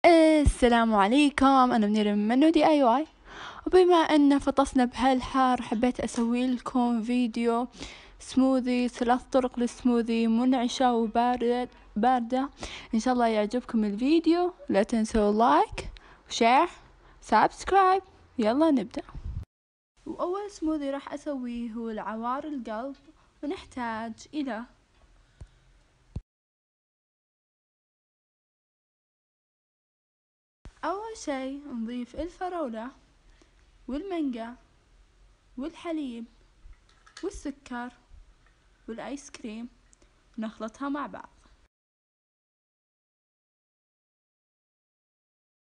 السلام عليكم، أنا منيرة من منو دي أي واي. وبما أن فطسنا بهالحار حبيت أسوي لكم فيديو سموذي، 3 طرق للسموذي منعشة باردة. إن شاء الله يعجبكم الفيديو، لا تنسوا لايك وشير سبسكرايب. يلا نبدأ. وأول سموذي راح أسويه هو العوار القلب، ونحتاج إلى أول شي نضيف الفراولة والمانجا والحليب والسكر والآيس كريم، نخلطها مع بعض.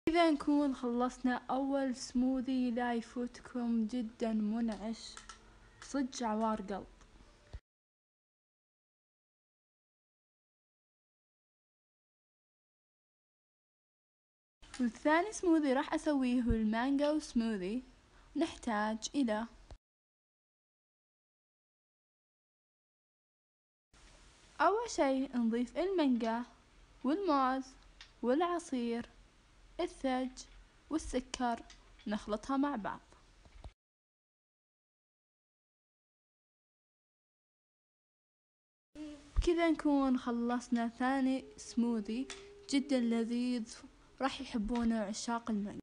إذا نكون خلصنا أول سموذي لا يفوتكم، جدا منعش صج عوار قلب. والثاني سموذي راح أسويه المانجو سموذي. نحتاج إلى أول شي نضيف المانجا والموز والعصير الثلج والسكر، نخلطها مع بعض. كذا نكون خلصنا ثاني سموذي جدا لذيذ، راح يحبونه عشاق المانجا.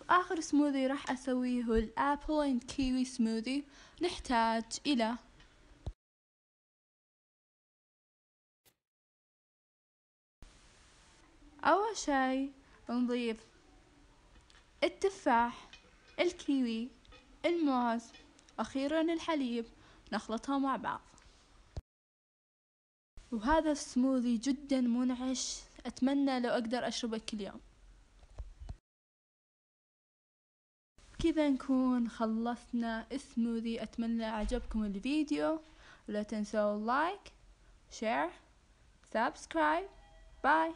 آخر سموذي راح أسويه هو الأبل اند كيوي سموذي. نحتاج إلى أول شي نضيف التفاح الكيوي الموز أخيرا الحليب، نخلطها مع بعض. وهذا السموذي جدا منعش، أتمنى لو أقدر أشربه كل يوم. كذا نكون خلصنا السموذي. أتمنى أعجبكم الفيديو، ولا تنسوا لايك شير سبسكرايب. باي.